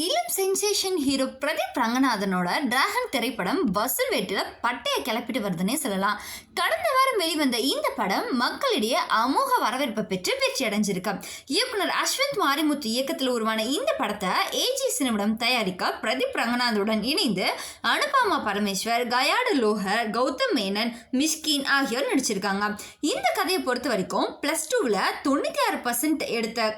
இளம் sensation hero Pradeep ரங்கநாதனோட dragon திரைப்படம் வசூல் வேட்டில் பட்டையை கிளப்பிட்டு வருதுன்னே சொல்லலாம். கடந்த வாரம் வெளிவந்த இந்த படம் மக்களிடையே அமோக வரவேற்பை பெற்று வெற்றி அடைஞ்சிருக்கு. இயக்குனர் அஸ்வந்த் மாரிமுத்து இயக்கத்தில் உருவான இந்த படத்தை ஏஜி சினிமடம் தயாரிக்க பிரதீப் ரங்கநாதனுடன் இணைந்து அனுபமா பரமேஸ்வர், கயாடு லோஹர், கௌதம் மேனன், மிஷ்கின் ஆகியோர் நடிச்சிருக்காங்க. இந்த கதையை பொறுத்த வரைக்கும் +2ல் 96% எடுத்த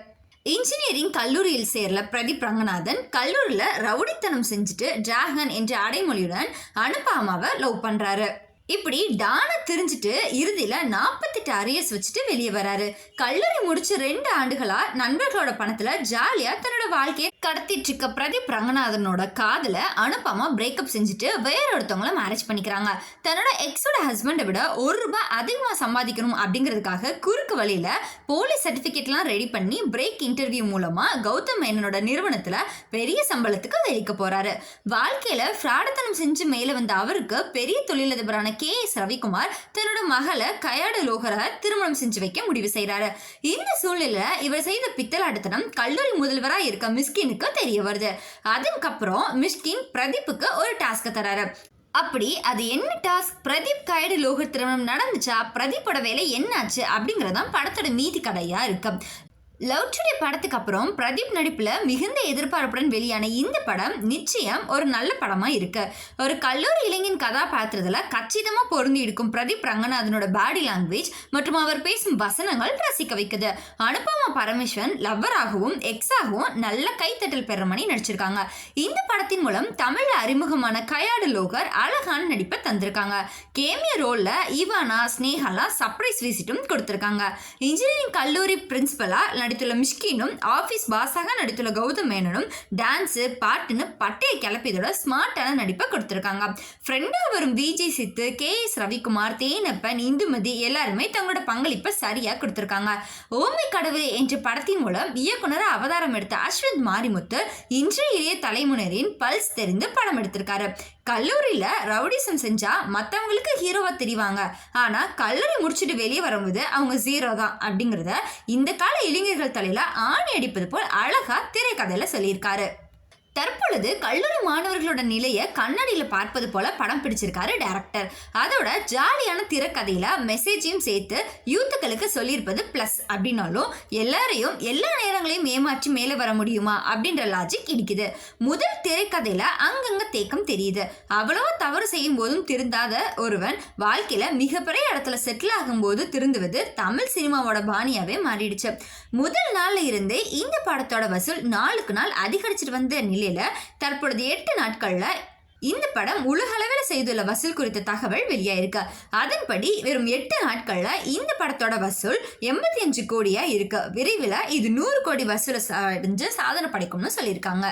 இன்ஜினியரிங் கல்லூரியில் சேர்ல பிரதீப் ரங்கநாதன் கல்லூரியில் ரவுடித்தனம் செஞ்சுட்டு டிராகன் என்ற அடைமொழியுடன் அனுபமாவை லவ் பண்றாரு. இப்படி டானை தெரிஞ்சுட்டு இறுதியில் 48 அரியர்ஸ் வச்சுட்டு வெளியே வராரு. கல்லூரி முடிச்சு 2 ஆண்டுகளா நண்பர்களோட பணத்துல ஜாலியா தன்னோட வாழ்க்கையை கடத்திட்டு இருக்க பிரதீப் ரங்கநாதனோட காதல அனுபமா பிரேக்கப் செஞ்சுட்டு வேற ஒருத்தவங்கள மேரேஜ் பண்ணிக்கிறாங்க. தன்னோட எக்ஸோட ஹஸ்பண்டை விட ₹1 அதிகமாக சம்பாதிக்கணும் அப்படிங்கிறதுக்காக குறுக்கு வழியில போலீஸ் சர்டிபிகேட்லாம் ரெடி பண்ணி பிரேக் இன்டர்வியூ மூலமா கௌதம் மேனனோட நிறுவனத்துல பெரிய சம்பளத்துக்கு வேலைக்கு போறாரு. வாழ்க்கையில ஃப்ராடத்தனம் செஞ்சு மேல வந்த அவருக்கு பெரிய தொழிலதிபரான KS ரவிக்குமார் தன்னோட மகளை கயாடு லோஹரை திருமணம் செஞ்சு வைக்க முடிவு செய்யறாரு. இந்த சூழ்நிலை இவர் செய்த பித்தலாட்டத்தனம் கல்லூரி முதல்வராக இருக்க மிஷ்கினுக்கு தெரிய வருது. அதுக்கப்புறம் மிஷ்கின் பிரதீப்புக்கு ஒரு டாஸ்க் தராரு. அப்படி அது என்ன டாஸ்க்? பிரதீப் கயாடு லோஹர் திருமணம் நடந்துச்சா, பிரதீப்போட வேலை என்னாச்சு அப்படிங்கறதான் படத்தோட மீதி கதையா இருக்கு. லவ் டுடே படத்துக்கு அப்புறம் பிரதீப் நடிப்புல மிகுந்த எதிர்பார்ப்புடன் வெளியான இந்த படம் நிச்சயம் ஒரு நல்ல படமா இருக்கு. ஒரு கல்லூரி இளைஞன் கதாபாத்திரத்துல கச்சிதமா பொருந்தி இருக்கும் பிரதீப் ரங்கநாதனோட பாடி லாங்குவேஜ் மற்றும் அவர் பேசும் வசனங்கள் ரசிக்க வைக்குது. அனுபமா பரமேஸ்வரன் லவ்வராகவும் எக்ஸாகவும் நல்ல கைத்தட்டல் பெற மாதிரி நடிச்சிருக்காங்க. இந்த படத்தின் மூலம் தமிழ்ல அறிமுகமான கயாடு லோஹர் அழகான நடிப்பை தந்திருக்காங்க. கேமியோ ரோல்ல ஈவானா, ஸ்னேகாலாம் சர்ப்ரைஸ் விசிட்டும் கொடுத்திருக்காங்க. இன்ஜினியரிங் கல்லூரி பிரின்சிபலா நடித்துள்ள மிஷ்கினும் ஆபீஸ் பாஸாக நடித்துள்ள கௌதம் மேனனும் டான்ஸ் பாட்டுன்னு பட்டையை கிளப்பியதோட ஸ்மார்ட்டான நடிப்பை கொடுத்திருக்காங்க. ஃப்ரெண்டா வரும் விஜய் சித்து, KS ரவிக்குமார், தேனப்பன், இந்துமதி எல்லாருமே தங்களோட பங்களிப்பை சரியா கொடுத்திருக்காங்க. ஓமை கடவுளே என்ற படத்தின் மூலம் இயக்குனர் அவதாரம் எடுத்த அஸ்வந்த் மாரிமுத்து இன்றைய இளைய தலைமுறையின் பல்ஸ் தெரிந்து படம் எடுத்திருக்காரு. கல்லூரியில ரவுடிசம் செஞ்சா மற்றவங்களுக்கு ஹீரோவா தெரிவாங்க, ஆனா கல்லூரி முடிச்சுட்டு வெளியே வரும்போது அவங்க 0 தான் அப்படிங்கிறத இந்த கால இளைஞர்கள் தலையில ஆணி அடிப்பது போல் அழகா திரைக்கதையில சொல்லியிருக்காரு. தற்பொழுது கல்லூரி மாணவர்களோட நிலையை கண்ணாடியில் பார்ப்பது போல படம் பிடிச்சிருக்காரு டைரக்டர். அதோட ஜாலியான திரைக்கதையில மெசேஜையும் சேர்த்து யூத்துக்களுக்கு சொல்லியிருப்பது பிளஸ். அப்படின்னாலும் எல்லாரையும் எல்லா நேரங்களையும் ஏமாற்றி மேலே வர முடியுமா அப்படின்ற லாஜிக் இடிக்குது. முதல் திரைக்கதையில அங்கங்க தேக்கம் தெரியுது. அவ்வளவா தவறு செய்யும் போதும் திருந்தாத ஒருவன் வாழ்க்கையில மிகப்பெரிய இடத்துல செட்டில் ஆகும் போது திருந்துவது தமிழ் சினிமாவோட பாணியாவே மாறிடுச்சு. முதல் நாள்ல இருந்தே இந்த படத்தோட வசூல் நாளுக்கு நாள் அதிகரிச்சுட்டு வந்த நிலையில தற்பொழுது 8 நாட்கள்ல இந்த படம் உலகளவில் செய்துள்ள வசூல் குறித்த தகவல் வெளியாயிருக்கு. அதன்படி வெறும் 8 நாட்கள்ல இந்த படத்தோட வசூல் 85 கோடியா இருக்கு. விரைவில் இது 100 கோடி வசூலை சாதனை படைக்கும்னு சொல்லியிருக்காங்க.